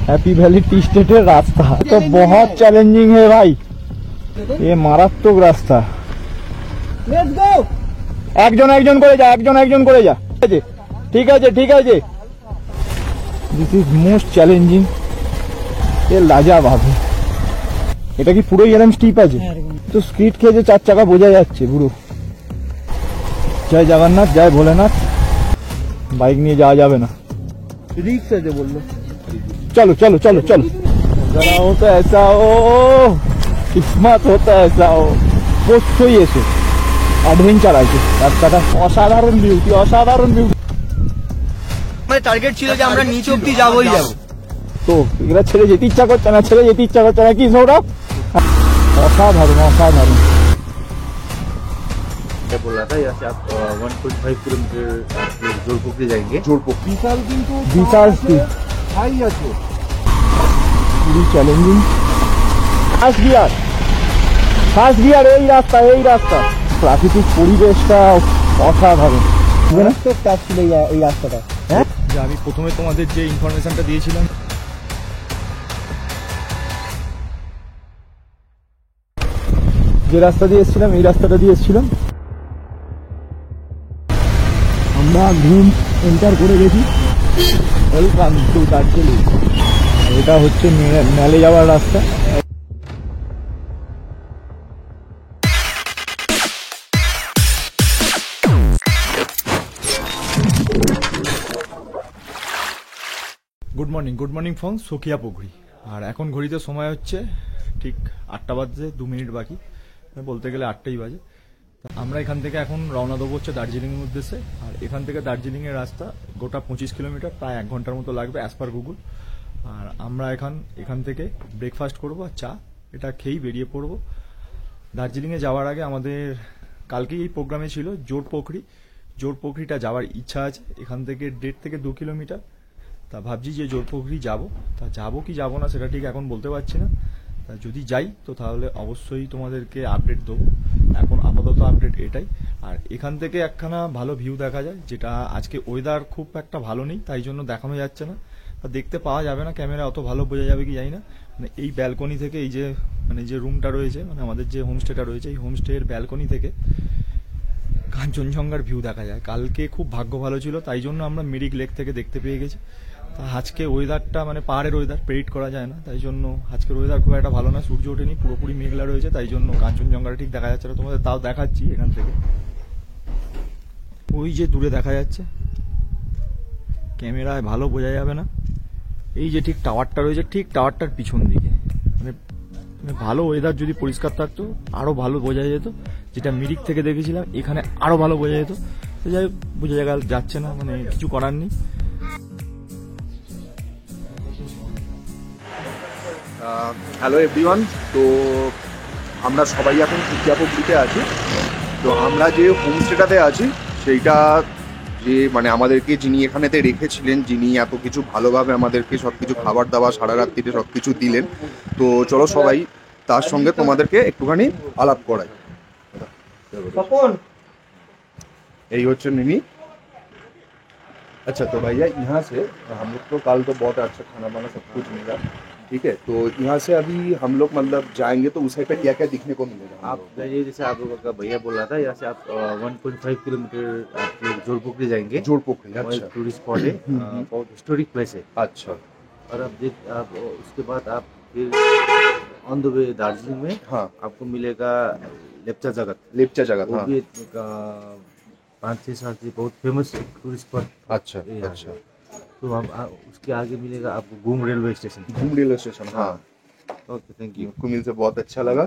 Happy valley T stator रास्ता तो बहुत चैलेंजिंग है भाई, ये मारात्मक रास्ता। Let's go. একজন একজন করে যা, একজন একজন করে যা। ঠিক আছে ঠিক আছে। This is most challenging. এ লাজবাব। এটা কি পুরো এরকম স্টিপ আছে? তো স্কিট খেয়ে যে 4 চাকা বোঝা যাচ্ছে পুরো। জয় জগন্নাথ, জয় ভোলেনাথ। বাইক নিয়ে যাওয়া যাবে না, রিক্স আছে বললো। चलो चलो चलो चलो, जरा होता ऐसा हो, किस्मत होता ऐसा हो। অবশ্যই এসে অ্যাডভেঞ্চার আছে রাস্তাটা, অসাধারণ বিউটি, অসাধারণ বিউটি। আমাদের টার্গেট ছিল যে আমরা নিচে অব্দি যাবোই যাবো, তো এরা ছেড়ে যেতে ইচ্ছা করছে না, ছেড়ে যেতে ইচ্ছা করছে না। কি সৌরভ, অসাধারণ অসাধারণ। क्या बोल रहा था, यहाँ से आप 1.5 किलोमीटर जोरपोखरी जाएंगे। जोरपोखरी विशाल, কিন্তু বিশাল হাই আছে, খুবই চ্যালেঞ্জিং। ফার্স্ট গিয়ার এই রাস্তা, এই রাস্তা প্রাকৃতিক পরিবেশটা অসাধারণ। টাচ ছিল এই রাস্তাটা। হ্যাঁ, যে আমি প্রথমে তোমাদের যে ইনফরমেশনটা দিয়েছিলাম, যে রাস্তা দিয়ে এসেছিলাম এই রাস্তাটা দিয়ে এসেছিলাম। আমরা ঘুম এন্টার করে গেছি। Welcome to Darjeeling. এটা হচ্ছে মেলে যাওয়ার রাস্তা। Good morning from Sukhia Pokhari. আর এখন ঘড়িতে সময় হচ্ছে ঠিক 8টা বাজে 2 মিনিট বাকি, বলতে গেলে 8টাই বাজে। আমরা এখান থেকে এখন রওনা দেবো হচ্ছে দার্জিলিংয়ের উদ্দেশ্যে। আর এখান থেকে দার্জিলিংয়ের রাস্তা গোটা 25 কিলোমিটার, প্রায় 1 ঘন্টার মতো লাগবে অ্যাজ পার গুগল। আর আমরা এখান থেকে ব্রেকফাস্ট করবো আর চা, এটা খেয়েই বেরিয়ে পড়বো। দার্জিলিংয়ে যাওয়ার আগে আমাদের কালকেই এই প্রোগ্রামে ছিল জোরপোখরিটা যাওয়ার ইচ্ছা আছে। এখান থেকে 1.5 থেকে 2 কিলোমিটার। তা ভাবছি যে জোরপোখরি যাবো, তা যাবো কি যাবো না সেটা ঠিক এখন বলতে পারছি না। তা যদি যাই তো তাহলে অবশ্যই তোমাদেরকে আপডেট দেবো। এখন আপাতত আপডেট এটাই। আর এখান থেকে একখানা ভালো ভিউ দেখা যায়, যেটা আজকে ওয়েদার খুব একটা ভালো নেই, তাই জন্য দেখানো যাচ্ছে না, তা দেখতে পাওয়া যাবে না। ক্যামেরা অত ভালো বোঝা যাবে কি জানি না। মানে এই ব্যালকনি থেকে, এই যে মানে যে রুমটা রয়েছে, মানে আমাদের যে হোমস্টেটা রয়েছে, এই হোমস্টের ব্যালকনি থেকে কাঞ্চনজঙ্ঘার ভিউ দেখা যায়। কালকে খুব ভাগ্য ভালো ছিল, তাই জন্য আমরা মিরিক লেক থেকে দেখতে পেয়ে গেছি। তা আজকে ওয়েদারটা মানে পাহাড়ের ওয়েদার প্রেডিক্ট করা যায় না, তাই জন্য আজকের ওয়েদার খুব একটা ভালো না। সূর্য ওঠেনি, পুরোপুরি মেঘলা রয়েছে, তাই জন্য কাঞ্চনজঙ্ঘাটা ঠিক দেখা যাচ্ছে না তোমাদের। তাও দেখাচ্ছি এখান থেকে, ওই যে দূরে দেখা যাচ্ছে, ক্যামেরায় ভালো বোঝা যাবে না। এই যে ঠিক টাওয়ারটা রয়েছে, ঠিক টাওয়ারটার পিছন দিকে। মানে ভালো ওয়েদার যদি পরিষ্কার থাকতো আরো ভালো বোঝা যেত। যেটা মিরিক থেকে দেখেছিলাম এখানে আরো ভালো বোঝা যেত। তো যাই হোক, বোঝা যাচ্ছে না, মানে কিছু করার নেই। হ্যালো এভরিওয়ান, তো আমরা সবাই এখন সখিয়া পুকুরিতে আছি। তো আমরা যে হোমস্টেটাতে আছি সেইটা যে মানে আমাদেরকে যিনি এখানেতে রেখেছিলেন, যিনি এত কিছু ভালোভাবে আমাদেরকে সব কিছু খাবার দাবার সারা রাত্রিতে সব কিছু দিলেন। তো চলো সবাই তার সঙ্গে তোমাদেরকে একটুখানি আলাপ করাই। এই হচ্ছে মিনি। अच्छा तो भैया यहाँ से हम लोग तो कल तो बहुत अच्छा खाना वाना सब कुछ मिला, ठीक है। तो यहाँ से अभी हम लोग मतलब जाएंगे तो उस साइड पे क्या क्या दिखने को मिलेगा? आप जाइए, जैसे आप लोगों का भैया बोल रहा था, यहाँ से आप 1.5 किलोमीटर आप लोग जोरपोखरी जाएंगे। जोरपोखरी, अच्छा, टूरिस्ट स्पॉट है, बहुत हिस्टोरिक प्लेस है। अच्छा, और आप उसके बाद आप फिर ऑन द वे दार्जिलिंग में हाँ आपको मिलेगा लेप्चा जगत। हाँ, भी 5-6 साल से बहुत फेमस टूरिस्ट स्पॉट। अच्छा अच्छा। तो हम उसके आगे मिलेगा आपको घूम रेलवे स्टेशन। हाँ ओके, थैंक यू। आपको मिलकर बहुत अच्छा लगा।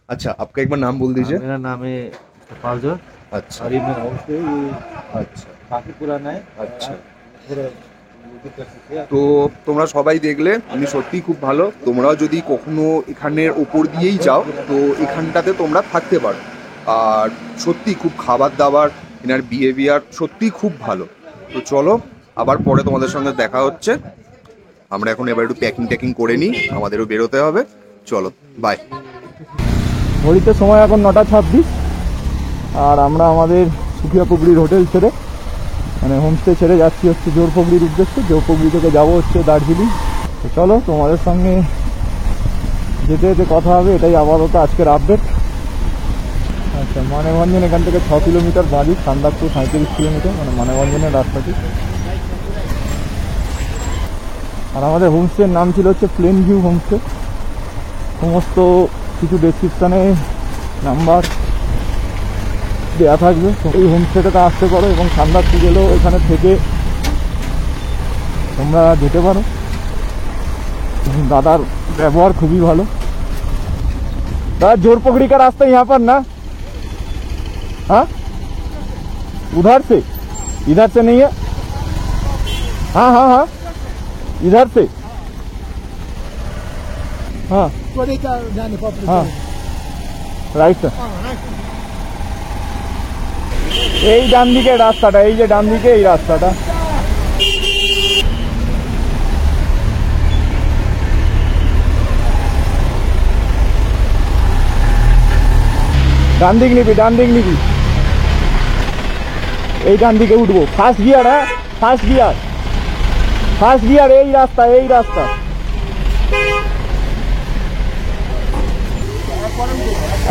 अच्छा, आपका एक बार नाम बोल दीजिए। मेरा नाम है पालजोर। अच्छा, और ये मेरा हाउस है, ये अच्छा, काफी पुराना है। अच्छा। তো তোমরা সবাই দেখলে উনি সত্যি খুব ভালো। তোমরাও যদি কখনো এখানের ওপর দিয়েই যাও তো এখানটাতে তোমরা থাকতে পারো। আর সত্যি খুব খাবার দাবার, এনার বিহেভিয়ার সত্যি খুব ভালো। তো চলো আবার পরে তোমাদের সঙ্গে দেখা হচ্ছে। আমরা এখন এবার একটু প্যাকিং করে নিই, আমাদেরও বেরোতে হবে। চলো বাই। ঘড়িতে সময় এখন 9:26। আর আমরা আমাদের সখিয়া পুকুরির হোটেল ছেড়ে, মানে হোমস্টে ছেড়ে যাচ্ছি হচ্ছে জোরপোখরির উদ্দেশ্যে। জোরপোখরি থেকে যাবো হচ্ছে দার্জিলিং। তো চলো তোমাদের সঙ্গে যেতে যেতে কথা হবে, এটাই আপাতত আজকের আপডেট। আচ্ছা, মানেভঞ্জন এখান থেকে 6 কিলোমিটার, বাড়ি সান্দাকপুর 37 কিলোমিটার, মানে মানেভঞ্জনের রাস্তাটি। আর আমাদের হোমস্টের নাম ছিল হচ্ছে প্লেন ভিউ হোমস্টে। সমস্ত কিছু ডেসক্রিপশানে নাম্বার দেওয়া থাকবে, এই হোমস্টেটাতে আসতে পারো এবং সান্দাকপুর গেলেও এখানে থেকে তোমরা যেতে পারো। दादार व्यवहार खूब ही भालो। दादा जोर पकड़ी का रास्ता यहाँ पर ना, हाँ उधर से, इधर से नहीं है, हाँ हाँ हाँ इधर से, हाँ हाँ राइट से এই ডান দিকে রাস্তাটা, এই যে ডান দিকে এই রাস্তাটা। ডান দিক নিবি, ডান দিক নিবি, এই ডান দিকে উঠবো। ফার্স্ট গিয়ার, হ্যাঁ ফার্স্ট গিয়ার, ফার্স্ট গিয়ার, এই রাস্তা, এই রাস্তা।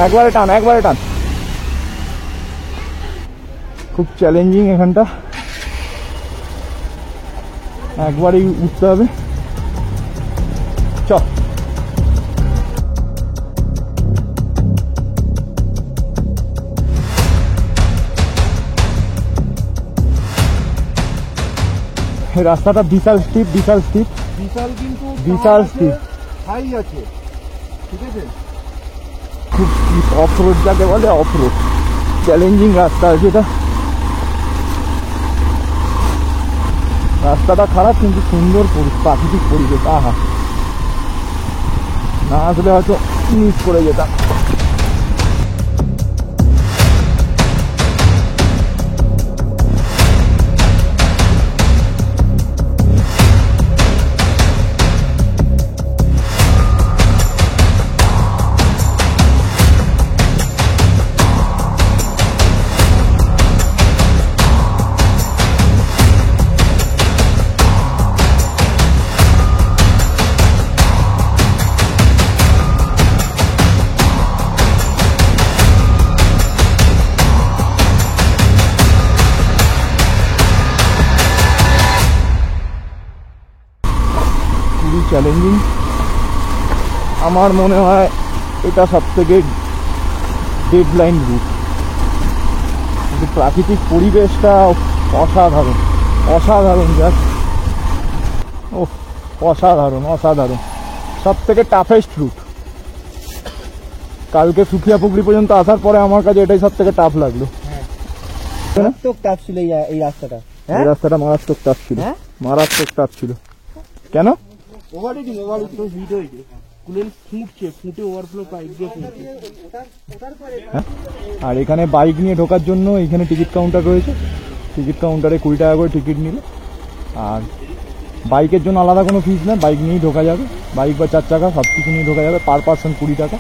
একবারে টান, একবারে টান। খুব চ্যালেঞ্জিং এখানটা, একবারেই উঠতে হবে। চ রাস্তাটা বিশাল স্টিপ, বিশাল স্টিপ, বিশাল কিন্তু বিশাল স্টিপ, হাই আছে, ঠিক আছে। খুব স্টিপ, অফ রোড যাকে বলে, অফ রোড চ্যালেঞ্জিং রাস্তা আছে এটা। রাস্তাটা খারাপ কিন্তু সুন্দর প্রাকৃতিক পরিবেশ। আহা, না আসলে হয়তো মিস করে যেতাম। চ্যালেঞ্জিং, আমার মনে হয় এটা সব থেকে ডেডলাইন রুট। কিন্তু প্রাকৃতিক পরিবেশটা অসাধারণ, অসাধারণ, জাস্ট ও অসাধারণ, অসাধারণ। সব থেকে টাফেস্ট রুট। কালকে সুখিয়া পুকুরি পর্যন্ত আসার পরে আমার কাছে এটাই সব থেকে টাফ লাগলো। মারাত্মক টাফ ছিল এই রাস্তাটা। এই রাস্তাটা মারাত্মক টাফ ছিল, মারাত্মক টাফ ছিল। কেন? ওভারহিটিং হিট হয়েছে, কুলেন্ট ফুটে ওভারফ্লো পাইপ দিয়ে ফুটছে। আর এখানে বাইক নিয়ে ঢোকার জন্য এখানে টিকিট কাউন্টার রয়েছে। টিকিট কাউন্টারে 20 টাকা করে টিকিট নিল। আর বাইকের জন্য আলাদা কোনো ফিস না, বাইক নিয়েই ঢোকা যাবে। বাইক বা 4 চাকা সব কিছু নিয়ে ঢোকা যাবে। পার পার্সন 20 টাকা,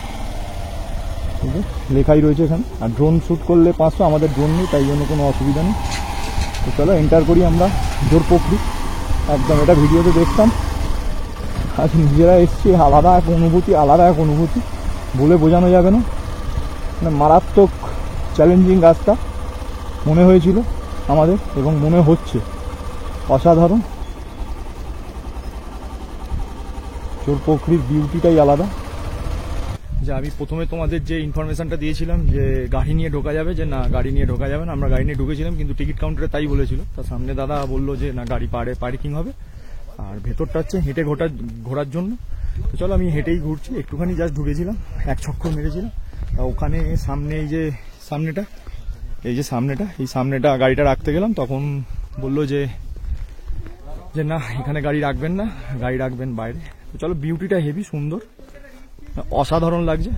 ঠিক আছে, লেখাই রয়েছে এখানে। আর ড্রোন শ্যুট করলে 500, আমাদের ড্রোন নেই তাই জন্য কোনো অসুবিধা নেই। তো চলো এন্টার করি আমরা জোরপোখরি। একদম এটা ভিডিওতে দেখতাম, আজ নিজেরা এসছি, আলাদা এক অনুভূতি, আলাদা এক অনুভূতি, বলে বোঝানো যাবে না। মানে মারাত্মক চ্যালেঞ্জিং রাস্তা মনে হয়েছিল আমাদের, এবং মনে হচ্ছে অসাধারণ। জোরপোখরির বিউটিটাই আলাদা। যে আমি প্রথমে তোমাদের যে ইনফরমেশনটা দিয়েছিলাম যে গাড়ি নিয়ে ঢোকা যাবে, যে না গাড়ি নিয়ে ঢোকা যাবে না, আমরা গাড়ি নিয়ে ঢুকেছিলাম কিন্তু টিকিট কাউন্টারে তাই বলেছিল। তার সামনে দাদা বললো যে না গাড়ি পার্কিং হবে, আর ভেতরটা হচ্ছে হেঁটে ঘোরার জন্য। তো চলো আমি হেঁটেই ঘুরছি, একটুখানি জাস্ট ঢুকেছিলাম, 1 চক্কর মেরেছিলাম। ওখানে সামনে এই যে সামনেটা, এই সামনেটা গাড়িটা রাখতে গেলাম, তখন বললো যে না এখানে গাড়ি রাখবেন না, গাড়ি রাখবেন বাইরে। তো চলো, বিউটিটা হেভি সুন্দর, অসাধারণ লাগছে।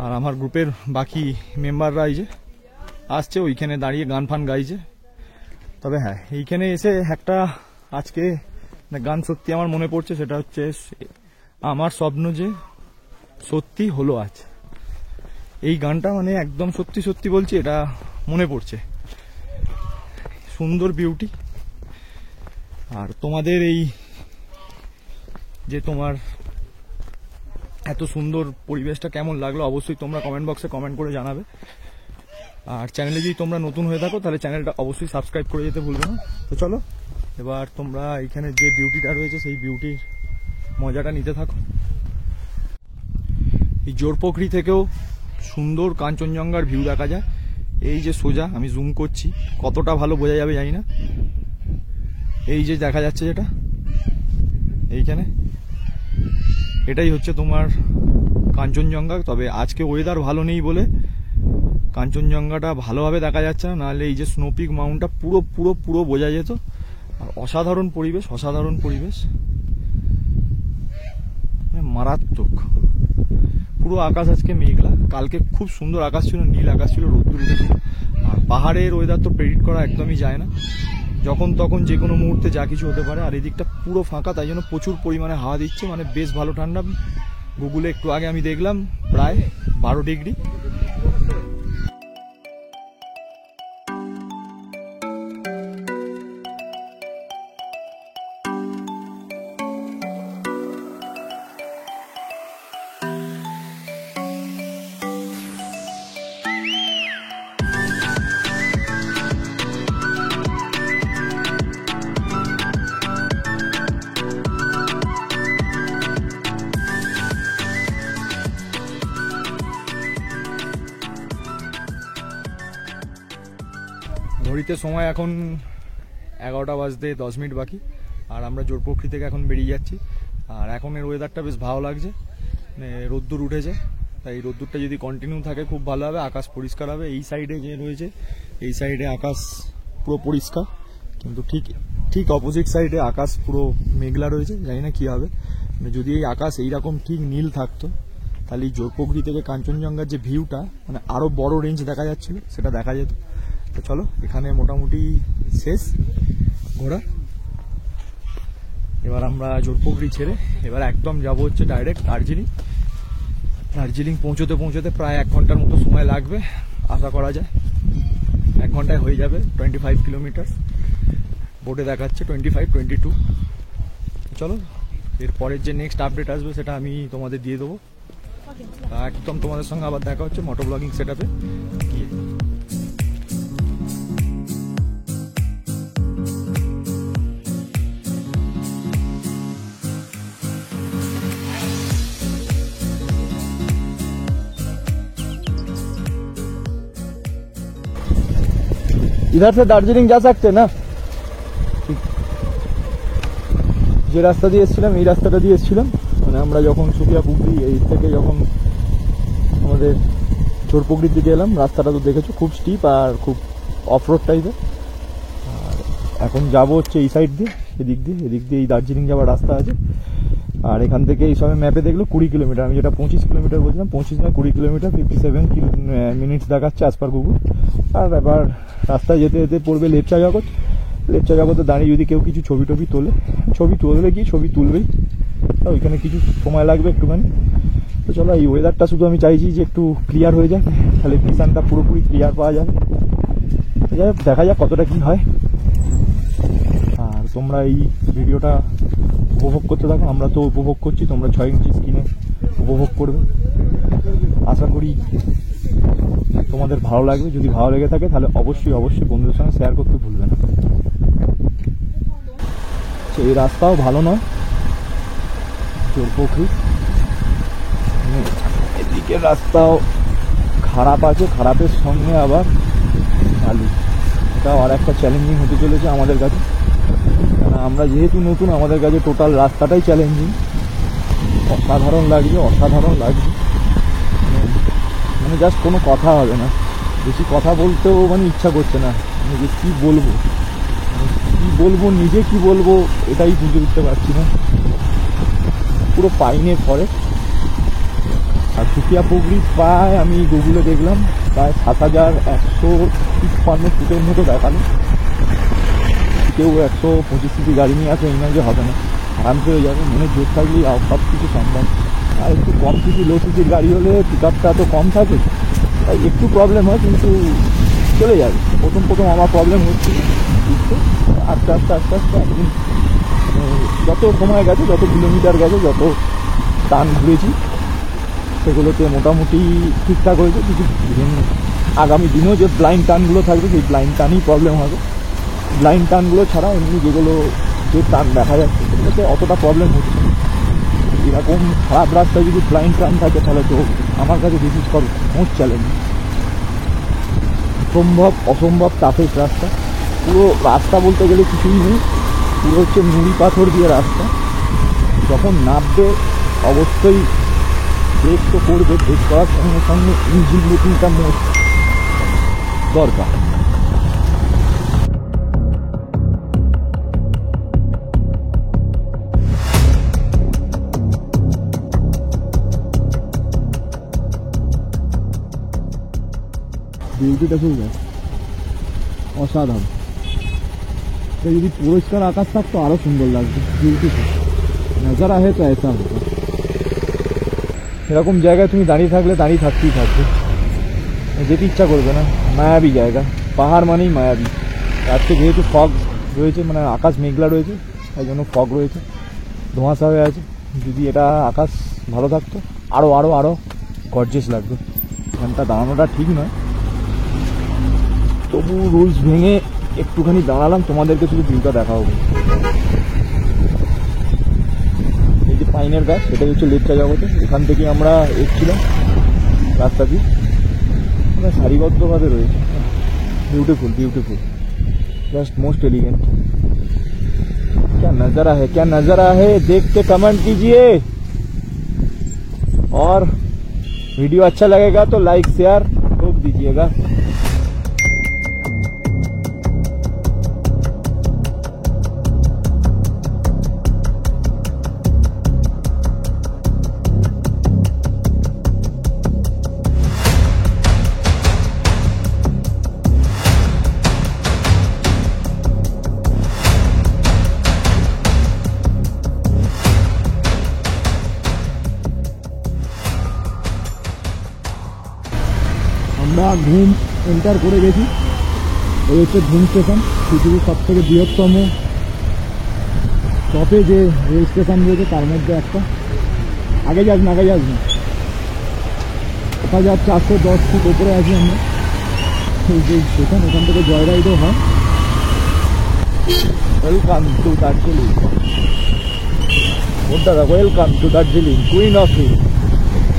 আর আমার গ্রুপের বাকি মেম্বাররা এই যে আসছে, ওইখানে দাঁড়িয়ে গান ফান গাইছে। তবে হ্যাঁ, এইখানে এসে একটা আজকে গান সত্যি আমার মনে পড়ছে, সেটা হচ্ছে আমার স্বপ্ন যে সত্যি হলো আজ। এই গানটা মানে একদম সত্যি সত্যি বলছি, এটা মনে পড়ছে। সুন্দর বিউটি। আর তোমাদের এই যে তোমার এত সুন্দর পরিবেশটা কেমন লাগলো অবশ্যই তোমরা কমেন্ট বক্সে কমেন্ট করে জানাবে। আর চ্যানেলে যদি তোমরা নতুন হয়ে থাকো তাহলে চ্যানেলটা অবশ্যই সাবস্ক্রাইব করে যেতে ভুলবে না। তো চলো এবার তোমরা এখানে যে বিউটিটা রয়েছে সেই বিউটির মজাটা নিতে থাকো। এই জোরপোখরি থেকেও সুন্দর কাঞ্চনজঙ্ঘার ভিউ দেখা যায়। এই যে সোজা আমি জুম করছি, কতটা ভালো বোঝা যাবে জানি না। এই যে দেখা যাচ্ছে যেটা এইখানে, এটাই হচ্ছে তোমার কাঞ্চনজঙ্ঘা। তবে আজকে ওয়েদার ভালো নেই বলে কাঞ্চনজঙ্ঘাটা ভালোভাবে দেখা যাচ্ছে না, নাহলে এই যে স্নোপিক মাউন্টটা পুরো পুরো পুরো বোঝা যেত। আর অসাধারণ পরিবেশ, অসাধারণ পরিবেশ, মারাত্মক। পুরো আকাশ আজকে মেঘলা, কালকে খুব সুন্দর আকাশ ছিল, নীল আকাশ ছিল, রোদ্দুর উঠেছিল। আর পাহাড়ের ওয়েদার তো প্রেডিক্ট করা একদমই যায় না, যখন তখন যে কোনো মুহূর্তে যা কিছু হতে পারে। আর এদিকটা পুরো ফাঁকা, তাই জন্য প্রচুর পরিমাণে হাওয়া দিচ্ছে, মানে বেশ ভালো ঠান্ডা। গুগলে একটু আগে আমি দেখলাম প্রায় 12 ডিগ্রি। ঘড়িতে সময় এখন 11টা বাজতে 10 মিনিট বাকি। আর আমরা জোরপোখরি থেকে এখন বেরিয়ে যাচ্ছি। আর এখন এর ওয়েদারটা বেশ ভালো লাগছে, মানে রোদ্দুর উঠেছে, তাই রোদ্দুরটা যদি কন্টিনিউ থাকে খুব ভালো হবে, আকাশ পরিষ্কার হবে। এই সাইডে যে রয়েছে এই সাইডে আকাশ পুরো পরিষ্কার, কিন্তু ঠিক অপোজিট সাইডে আকাশ পুরো মেঘলা রয়েছে, জানি না কী হবে। মানে যদি এই আকাশ এইরকম ঠিক নীল থাকতো তাহলে এই জোরপোখরি থেকে কাঞ্চনজঙ্ঘার যে ভিউটা, মানে আরও বড় রেঞ্জ দেখা যাচ্ছিল, সেটা দেখা যেত। তো চলো, এখানে মোটামুটি শেষ ঘোরা। এবার আমরা জোরপোখরি ছেড়ে এবার একদম যাবো হচ্ছে ডাইরেক্ট দার্জিলিং। দার্জিলিং পৌঁছতে পৌঁছতে প্রায় 1 ঘন্টার মতো সময় লাগবে, আশা করা যায় 1 ঘন্টায় হয়ে যাবে। 25 কিলোমিটার বোর্ডে দেখাচ্ছে 25-22। চলো, এরপরের যে নেক্সট আপডেট আসবে সেটা আমি তোমাদের দিয়ে দেবো। একদম তোমাদের সঙ্গে আবার দেখা হচ্ছে মোটো ব্লগিং সেট আপে গিয়ে। इधर से दार्जिलिंग जा सकते हैं ना? যে রাস্তা দিয়ে এসেছিলাম এই রাস্তাটা দিয়ে এসেছিলাম, মানে আমরা যখন সুকিয়াপুকুরি এই থেকে যখন আমাদের জোরপোখরির দিকে এলাম, রাস্তাটা তো দেখেছো খুব স্টিপ আর খুব অফ রোড টাইপের। আর এখন যাবো হচ্ছে এই সাইড দিয়ে, এদিক দিয়ে এই দার্জিলিং যাওয়ার রাস্তা আছে। আর এখান থেকে এই সময় ম্যাপে দেখলো 20 কিলোমিটার, আমি যেটা 25 কিলোমিটার বলছিলাম, 25 না 20 কিলোমিটার, 57 মিনিটস দেখাচ্ছে অ্যাজ পার গুগল। আর এবার রাস্তায় যেতে যেতে পড়বে লেপচা জগতে দাঁড়িয়ে যদি কেউ কিছু ছবি তুলবে কি ছবি তুলবেই, ওইখানে কিছু সময় লাগবে একটুখানি। তো চলো, এই ওয়েদারটা শুধু আমি চাইছি যে একটু ক্লিয়ার হয়ে যায়, তাহলে ভিশনটা পুরোপুরি ক্লিয়ার পাওয়া যাবে। যাই হোক, দেখা যাক কতটা কি হয়। আর তোমরা এই ভিডিওটা উপভোগ করতে থাকো, আমরা তো উপভোগ করছি, তোমরা 6 ইঞ্চি স্ক্রিনে উপভোগ করবে। আশা করি তোমাদের ভালো লাগবে। যদি ভালো লেগে থাকে তাহলে অবশ্যই বন্ধুদের সঙ্গে শেয়ার করতে ভুলবে না। এই রাস্তাও ভালো নয়, জোরপোখরি এদিকের রাস্তাও খারাপ আছে, খারাপের সঙ্গে আবার ভালো। এটাও আর একটা চ্যালেঞ্জিং হতে চলেছে আমাদের কাছে, কারণ আমরা যেহেতু নতুন, আমাদের কাছে টোটাল রাস্তাটাই চ্যালেঞ্জিং। অসাধারণ লাগছে, মানে জাস্ট কোনো কথা হবে না, বেশি কথা বলতেও মানে ইচ্ছা করছে না, মানে যে কী বলবো নিজে কি বলবো এটাই বুঝে উঠতে পারছি না। পুরো পাইনের ফরেস্ট। আর সুকিয়াপুকুরি প্রায় আমি গুগলে দেখলাম প্রায় 7153 ফুটের মতো দেখালো। কেউ 125 সিসি গাড়ি নিয়ে আসে, এই নয় যে হবে না, আরামসে হয়ে যাবে, মনে জোর থাকলেই সব কিছু সম্ভব। আর একটু কম সিসি লো সিসির গাড়ি হলে পিক আপটা তো কম থাকে, তাই একটু প্রবলেম হয়, কিন্তু চলে যাবে। প্রথম আমার প্রবলেম হচ্ছে, আস্তে আস্তে একদিন যত সময় গেছে, যত কিলোমিটার গেছে, যত টান ঘুরেছি সেগুলোতে মোটামুটি ঠিকঠাক হয়েছে। কিছু আগামী দিনেও যে ব্লাইন্ড টানগুলো থাকবে সেই ব্লাইন্ড টানই প্রবলেম হবে। ব্লাইন্ড টানগুলো ছাড়া এমনি যেগুলো যে টান দেখা যাচ্ছে সেগুলোতে অতটা প্রবলেম হচ্ছে না। এরকম খারাপ রাস্তায় যদি ব্লাইন্ড টান থাকে তাহলে তো আমার কাছে বিশেষ করে মোট চ্যালেঞ্জ, সম্ভব অসম্ভব টাফেস্ট রাস্তা। পুরো রাস্তা বলতে গেলে কিছুই নেই, পুরো হচ্ছে নুড়ি পাথর দিয়ে রাস্তা। যখন নামবে অবশ্যই ব্রেক তো করবে, ব্রেক করার সঙ্গে সঙ্গে ইঞ্জিন ব্রেকিংটা মোস্ট দরকার। বিউটিটা খুব অসাধারণ। যদি পরিষ্কার আকাশ থাকতো আরো সুন্দর লাগতো। বিউটিফুল নজারা है तो ऐसा होगा। এরকম জায়গায় তুমি দাঁড়িয়ে থাকলে দাঁড়িয়ে থাকতেই থাকবে, যেতে ইচ্ছা করবে না। মায়াবী জায়গা, পাহাড় মানেই মায়াবী। আজকে যেহেতু ফগ রয়েছে, মানে আকাশ মেঘলা রয়েছে, তাই জন্য ফগ রয়েছে, ধোঁয়াশা হয়ে আছে। যদি এটা আকাশ ভালো থাকতো আরো আরো আরো গর্জিয়াস লাগতো। এখানটা দাঁড়ানোটা ঠিক নয়, তবু রুলস ভেঙে একটুখানি দাঁড়ালাম, তোমাদেরকে শুধু ভিউটা দেখাবো। এই যে পাইনের গাছ, সেটা হচ্ছে লেপচা জগতে। এখান থেকে আমরা এসেছিলাম রাস্তা দিয়ে, মানে সারিবদ্ধভাবে রয়েছে। Beautiful beautiful, just most elegant. क्या नजारा है, क्या नजारा है, देख के कमेंट कीजिए। और वीडियो अच्छा लगेगा तो लाइक शेयर ठोक दीजिएगा। আমরা ঘুম এন্টার করে গেছি। এই হচ্ছে ঘুম স্টেশন, পৃথিবীর সব থেকে বৃহত্তম টপে যে রেল স্টেশন রয়েছে তার মধ্যে একটা। আগে যাস না, আগে যাস না, 1410 ফুট উপরে আছি আমরা। এই যে স্টেশন, এখান থেকে জয় রাইডও হয়। Welcome to Darjeeling. বলতে দাদা welcome to Darjeeling, queen of hill,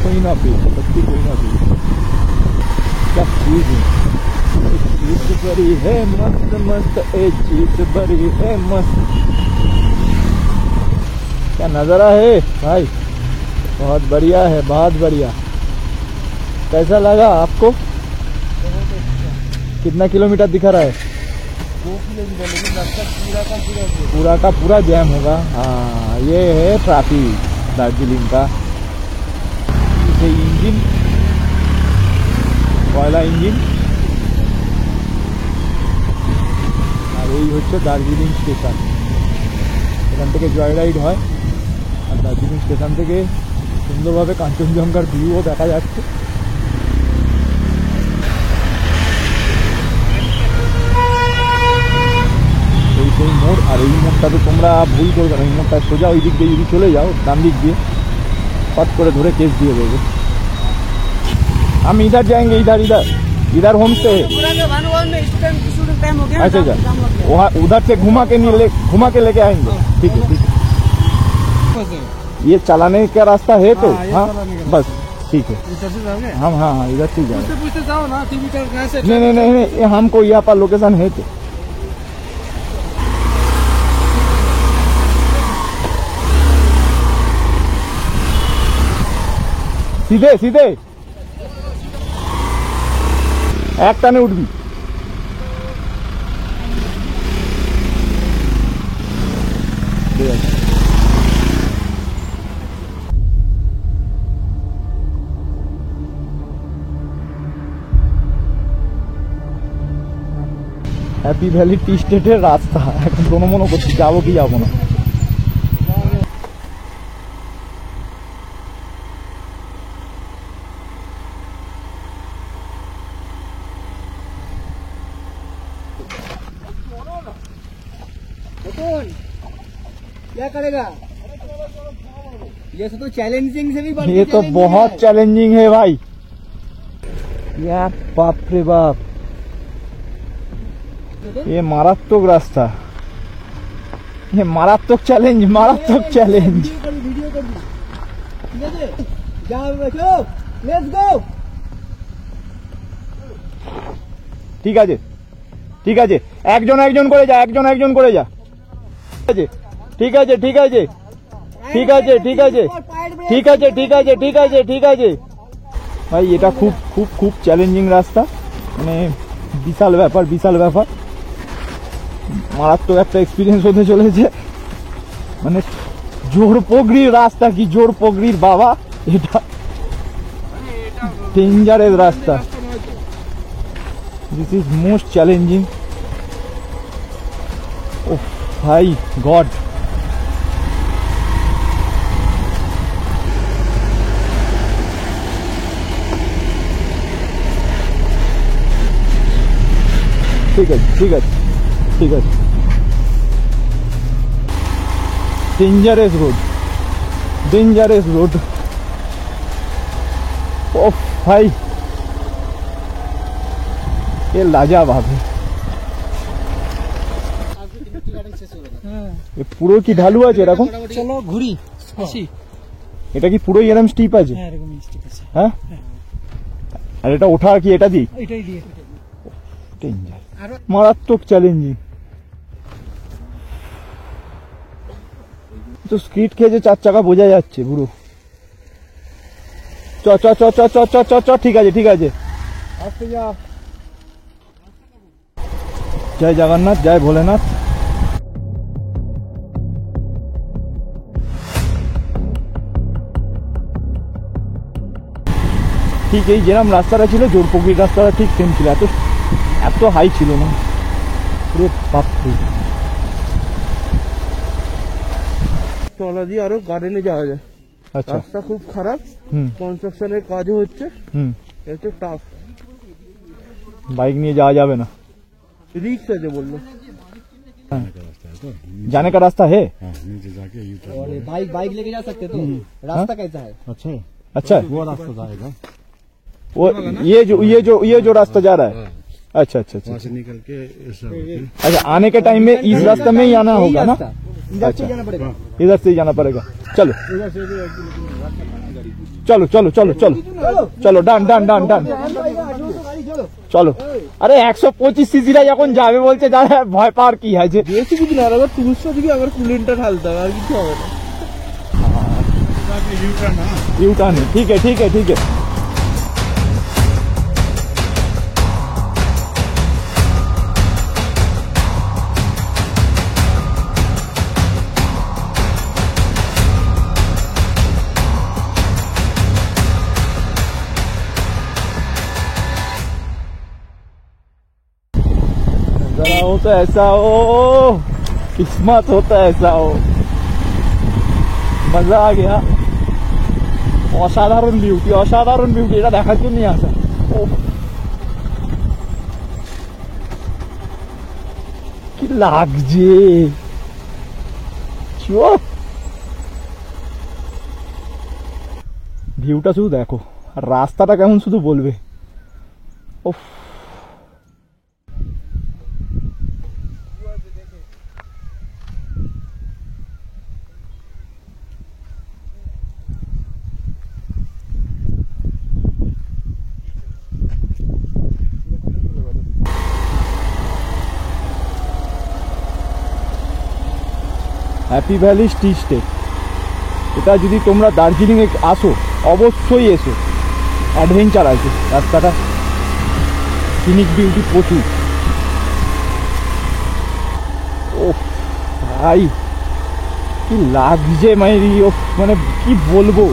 queen of hill, সত্যি কুইন অফ হিল। क्या चीज बड़ी है मस्त मस्त, एक चीज बड़ी है मस्त। क्या नजारा है भाई, बहुत बढ़िया है, बहुत बढ़िया। कैसा लगा आपको? कितना किलोमीटर दिखा रहा है? 2 किलोमीटर, लेकिन रास्ता पूरा का पूरा जैम होगा। हाँ, ये है ट्रैफिक दार्जिलिंग का। इसे इंजन, কয়লা ইঞ্জিন। আর এই হচ্ছে দার্জিলিং স্টেশন। এখান থেকে জয় রাইড হয়, আর দার্জিলিং স্টেশন থেকে সুন্দরভাবে কাঞ্চনজঙ্ঘার ভিউও দেখা যাচ্ছে। সেই মোড়, আর এই মোড়টাতে তোমরা ভুল করবে না। এই মোড়টা সোজা ওই দিক দিয়ে যদি চলে যাও, ডান দিক দিয়ে পট করে ধরে কেস দিয়ে দেবে। हम इधर जाएंगे, इधर इधर इधर होम स्टे है। अच्छा अच्छा, वहाँ उधर से घुमा के लेके आएंगे। ठीक है ठीक है, ये चलाने का रास्ता है तो हाँ बस ठीक है। हम हाँ हाँ इधर से जाएंगे। नहीं नहीं नहीं नहीं, हमको यहाँ पर लोकेशन है तो। सीधे सीधे এক টানে উঠবি। হ্যাপি ভ্যালি টি স্টেটের রাস্তা এখন কোনো মনে করছি যাবো কি যাবো না। क्या करेगा? ये तो चैलेंजिंग से भी ये तो बहुत चैलेंजिंग है भाई यार, बाप रे बाप, ये मारात्मक रास्ता, ये मारात्मक चैलेंज, मारात्मक चैलेंज। वीडियो कर दी, ठीक है? जाओ बैठो, लेट्स गो। ঠিক আছে, ঠিক আছে, একজন একজন করে যা, একজন একজন করে যা, ঠিক আছে, ঠিক আছে, ঠিক আছে, ঠিক আছে, ঠিক আছে, ঠিক আছে, ঠিক আছে, ঠিক আছে ভাই, এটা খুব খুব খুব চ্যালেঞ্জিং রাস্তা, মানে বিশাল ব্যাপার, বিশাল ব্যাপার, মারাত্মক একটা এক্সপিরিয়েন্স হতে চলেছে, মানে জোর পগড়ির রাস্তা, কি জোর পগড়ির বাবা, এটা ডেঞ্জারেস রাস্তা, দিস ইজ মোস্ট চ্যালেঞ্জিং। ও ভাই গড, ঠিক আছে, ঠিক আছে, ঠিক আছে, ডেঞ্জারাস রোড, ডেঞ্জারাস রোড, ও ভাই ये लाजवाब है, ये পুরো কি ঢালু আছে এরকম? চলো ঘুরি আসি। এটা কি পুরো এরকম স্টিপ আছে? হ্যাঁ এরকম স্টিপ আছে। হ্যাঁ, আর এটা ওঠা কি এটা দি? এটাই দিয়ে ডেঞ্জার, মারাত্মক চ্যালেঞ্জিং। তো স্কিট খেয়ে যে 4 চাকা বোঝা যাচ্ছে পুরো। চ চ চ চ চ চ চ চ, ঠিক আছে, ঠিক আছে, আস্তে যা। জয় জগন্নাথ, জয় ভোলেনাথ। ঠিক এই যেরকম রাস্তাটা ছিল, জোরপোখরির রাস্তাটা ঠিক সেম ছিল, এত এত হাই ছিল না, পুরো বাপরে। তলা দিয়ে আরো গার্ডেনে যাওয়া যায়। আচ্ছা, রাস্তা খুব খারাপ, হুম কনস্ট্রাকশনের কাজও হচ্ছে, হুম, একটু টাফ, বাইক নিয়ে যাওয়া যাবে না। रिक्स है जो बोल लो। जाने का रास्ता है? और बाइक बाइक लेके जा सकते तो रास्ता कैसा है? अच्छा है, अच्छा है, वो रास्ता जाएगा वो ये जो रास्ता जा रहा है। अच्छा अच्छा अच्छा, वहाँ से निकल के अच्छा, आने के टाइम में इस रास्ते में ही आना होगा ना? इधर से जाना पड़ेगा, इधर से ही जाना पड़ेगा। चलो चलो चलो चलो चलो चलो, ডান ডান ডান ডান, চলো। আরে 125 সিসিরা যখন যাবে বলছে, যারা ভয় পাওয়ার কি আছে? বেশি কিছু না, আবার 200 দিকে আবার কুলেনটা ঢালতে হবে, আর কিছু হবে না। यू टर्न है, ठीक है ठीक है ठीक है। जरा हो तो ऐसा हो, किस्मत होता है ऐसा हो। मजा आ गया, অসাধারণ বিউটি, অসাধারণ বিউটি, এটা দেখার জন্যই আসা। কি লাগছে, ভিউটা শুধু দেখো, আর রাস্তাটা কেমন শুধু বলবে। ওফ, হ্যাপি ভ্যালি টি স্টেট, এটা যদি তোমরা দার্জিলিংয়ে আসো অবশ্যই এসো, অ্যাডভেঞ্চার আছে রাস্তাটা, সিনিক বিউটি প্রচুর। ও ভাই কি লাগছে মাইরি, ও মানে কি বলবো।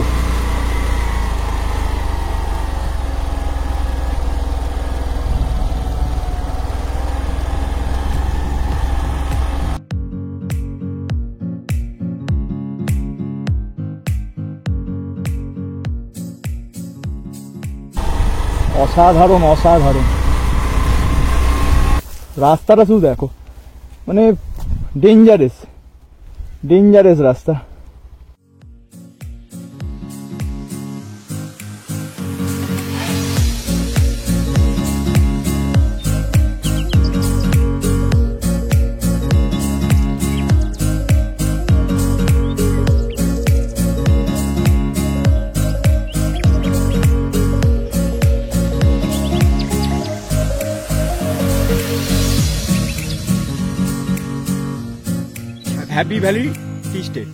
অসাধারণ অসাধারণ রাস্তাটা শুধু দেখো, মানে ডেঞ্জারাস, ডেঞ্জারাস রাস্তা। হ্যাপি ভ্যালি টি স্টেট,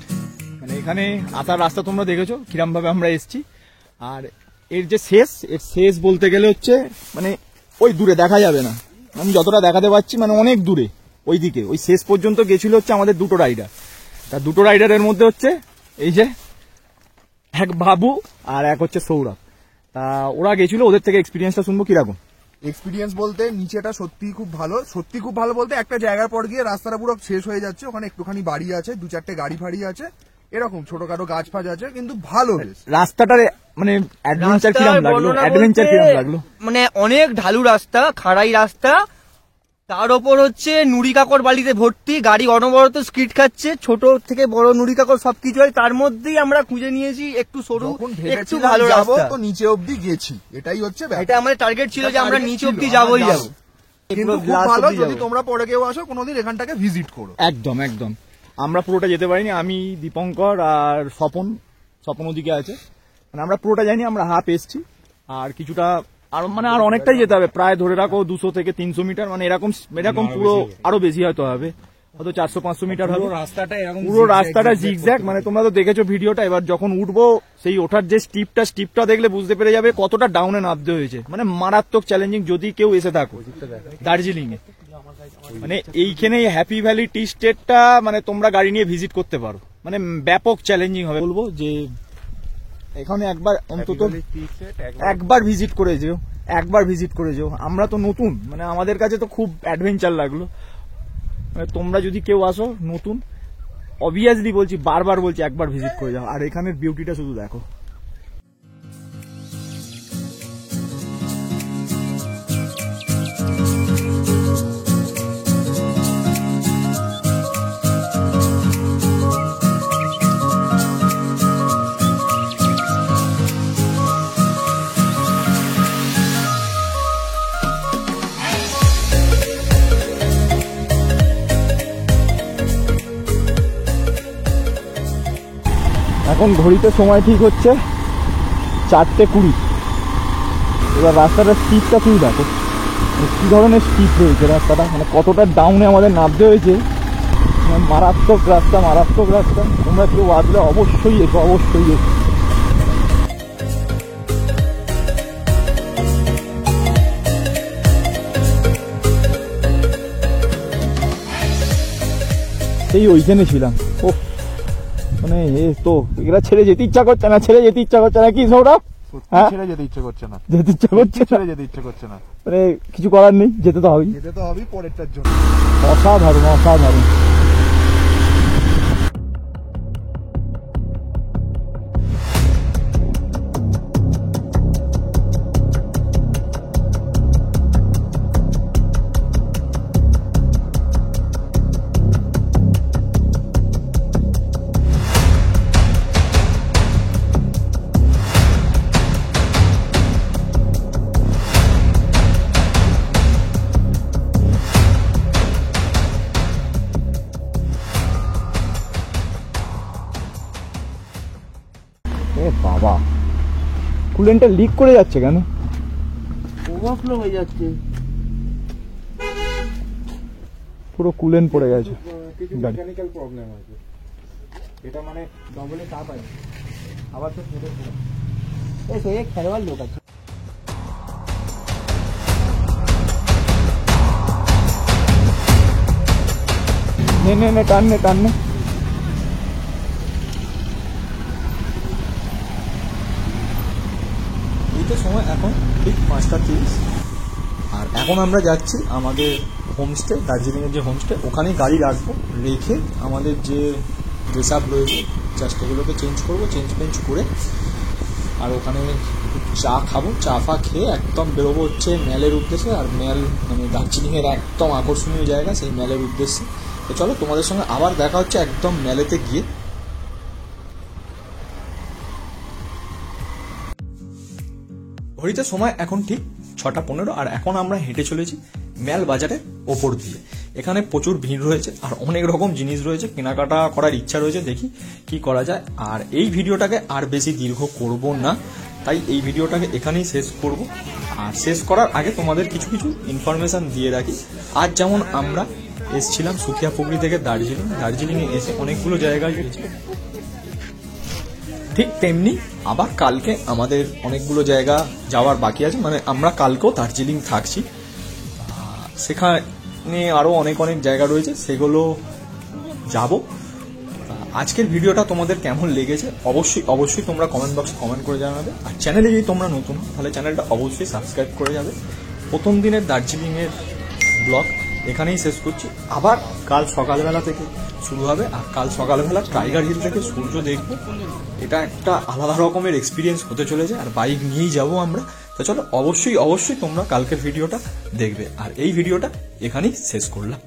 মানে এখানে আসার রাস্তা তোমরা দেখেছো কিরম ভাবে আমরা এসেছি। আর এর যে শেষ বলতে গেলে হচ্ছে মানে ওই দূরে দেখা যাবে না, আমি যতটা দেখাতে পারছি মানে অনেক দূরে ওইদিকে, ওই শেষ পর্যন্ত গেছিল হচ্ছে আমাদের দুটো রাইডার। তার দুটো রাইডারের মধ্যে হচ্ছে এই যে এক বাবু আর এক হচ্ছে সৌরভ। তা ওরা গেছিল, ওদের থেকে এক্সপিরিয়েন্সটা শুনবো কিরকম। এক্সপিরিয়েন্স বলতে নিচেটা সত্যি খুব ভালো বলতে একটা জায়গার পর গিয়ে রাস্তাটা পুরো শেষ হয়ে যাচ্ছে, ওখানে একটুখানি বাড়ি আছে, 2-4টে গাড়ি ফাড়ি আছে, এরকম ছোটখাটো গাছ ফাছ আছে, কিন্তু ভালো বেশ। রাস্তাটার মানে অ্যাডভেঞ্চার কিরকম লাগলো? অ্যাডভেঞ্চার কিরকম লাগলো? মানে অনেক ঢালু রাস্তা, খাড়াই রাস্তা, তার ওপর হচ্ছে নুড়ি কাকর বালিতে ভর্তি, গাড়ি অনবরত স্কিড খাচ্ছে, ছোট থেকে বড় নুড়ি কাকর সবকিছু হয়। তার মধ্যেই আমরা খুঁজে নিয়েছি একটু সরু, একটু ভালো রাস্তা, তো নিচে অব্দি গেছি, এটাই হচ্ছে ব্যাপার। এটা আমাদের টার্গেট ছিল যে আমরা নিচে অব্দি যাবোই যাবো। কিন্তু খুব ভালো, যদি তোমরা পরে কেউ আসো কোনোদিন এখানটাকে ভিজিট করো। একদম একদম। আমরা পুরোটা যেতে পারিনি, আমি, দীপঙ্কর আর স্বপন ওদিকে আছে, মানে আমরা পুরোটা যাইনি, আমরা হাফ এসছি। আর কিছুটা আর অনেকটাই যেতে হবে, প্রায় ধরে রাখো 200 থেকে 300 মিটার, মানে এরকম পুরো আরো বেশি হয়তো হবে, হয়তো 400-500 মিটার হবে। পুরো রাস্তাটা জিগজ্যাগ, মানে তোমরা তো দেখেছো ভিডিওটা। এবার যখন উঠবো সেই ওঠার যে স্টিপটা দেখলে বুঝতে পেরে যাবে কতটা ডাউনে নামতে হয়েছে, মানে মারাত্মক চ্যালেঞ্জিং। যদি কেউ এসে থাকো দার্জিলিং এ, মানে এইখানে হ্যাপি ভ্যালি টি স্টেটটা মানে তোমরা গাড়ি নিয়ে ভিজিট করতে পারো, মানে ব্যাপক চ্যালেঞ্জিং হবে। বলবো যে এখানে একবার অন্তত একবার ভিজিট করে যেও। আমরা তো নতুন, মানে আমাদের কাছে তো খুব অ্যাডভেঞ্চার লাগলো। মানে তোমরা যদি কেউ আসো নতুন, অবভিয়াসলি বলছি, বারবার বলছি, একবার ভিজিট করে যাও। আর এখানের বিউটিটা শুধু দেখো। এখন ঘড়িতে সময় ঠিক হচ্ছে 4:20। এবার রাস্তাটার স্পিডটা তুই দেখো, কি ধরনের স্পিড রয়েছে রাস্তাটা, মানে কতটা ডাউনে আমাদের নামতে হয়েছে। মারাত্মক রাস্তা। তোমরা কেউ আসলে অবশ্যই এসো। সেই ওইখানে ছিলাম, ও মানে তো এগুলা ছেড়ে যেতে ইচ্ছা করছে না কি সৌরভ? হ্যাঁ, ছেড়ে যেতে ইচ্ছে করছে না, যেতে ইচ্ছা করছে না, মানে কিছু করার নেই, যেতে তো হবেই। পরেরটার জন্য। অসাধারণ। বাবা, কুলেন্টটা লিক করে যাচ্ছে কেন? ওভারফ্লো হয়ে যাচ্ছে, পুরো কুলেন্ট পড়ে গেছে। মেকানিক্যাল প্রবলেম আছে, এটা মানে ডবলে চাপ আছে, আবার তো ফেটে পড়ে। খেলোয়াড় লোক আছে। নে টান নে। এইটা সময় এখন ঠিক 5:30, আর এখন আমরা যাচ্ছি আমাদের হোমস্টে, দার্জিলিংয়ের যে হোমস্টে, ওখানেই গাড়ি রাখবো, রেখে আমাদের যে ড্রেস আপ রয়েছে জাস্ট এগুলোকে চেঞ্জ করে আর ওখানে চা খাবো, চা ফা খেয়ে একদম বেরোবো হচ্ছে ম্যালের উদ্দেশ্যে। আর ম্যাল মানে দার্জিলিংয়ের একদম আকর্ষণীয় জায়গা, সেই ম্যালের উদ্দেশ্যে। তো চলো তোমাদের সঙ্গে আবার দেখা হচ্ছে একদম মেলেতে গিয়ে। ঘড়িতে সময় এখন ঠিক 6:15 আর এখন আমরা হেঁটে চলেছি ম্যাল বাজারের ওপর দিয়ে। এখানে প্রচুর ভিড় রয়েছে আর অনেক রকম জিনিস রয়েছে, কেনাকাটা করার ইচ্ছা রয়েছে, দেখি কি করা যায়। আর এই ভিডিওটাকে আর বেশি দীর্ঘ করব না, তাই এই ভিডিওটাকে এখানেই শেষ করব। আর শেষ করার আগে তোমাদের কিছু কিছু ইনফরমেশন দিয়ে রাখি। আজ যেমন আমরা এসেছিলাম সুখিয়াপুকুরি থেকে দার্জিলিংয়ে এসে অনেকগুলো জায়গায় গেছি, ঠিক তেমনি আবার কালকে আমাদের অনেকগুলো জায়গা যাওয়ার বাকি আছে, মানে আমরা কালকেও দার্জিলিং থাকছি। সেখানে আরও অনেক অনেক জায়গা রয়েছে, সেগুলো যাব। আজকের ভিডিওটা তোমাদের কেমন লেগেছে অবশ্যই তোমরা কমেন্ট বক্সে কমেন্ট করে জানাবে। আর চ্যানেলে যদি তোমরা নতুন তাহলে চ্যানেলটা অবশ্যই সাবস্ক্রাইব করে যাবে। প্রথম দিনের দার্জিলিংয়ের ব্লগ এখানেই শেষ করছি। আবার কাল সকালবেলা থেকে শুরু হবে, আর কাল সকালবেলা টাইগার হিল থেকে সূর্য দেখব। এটা একটা আলাদা রকমের এক্সপিরিয়েন্স হতে চলেছে, আর বাইক নিয়েই যাব আমরা। তো চলো অবশ্যই তোমরা কালকের ভিডিওটা দেখবে, আর এই ভিডিওটা এখানেই শেষ করলাম।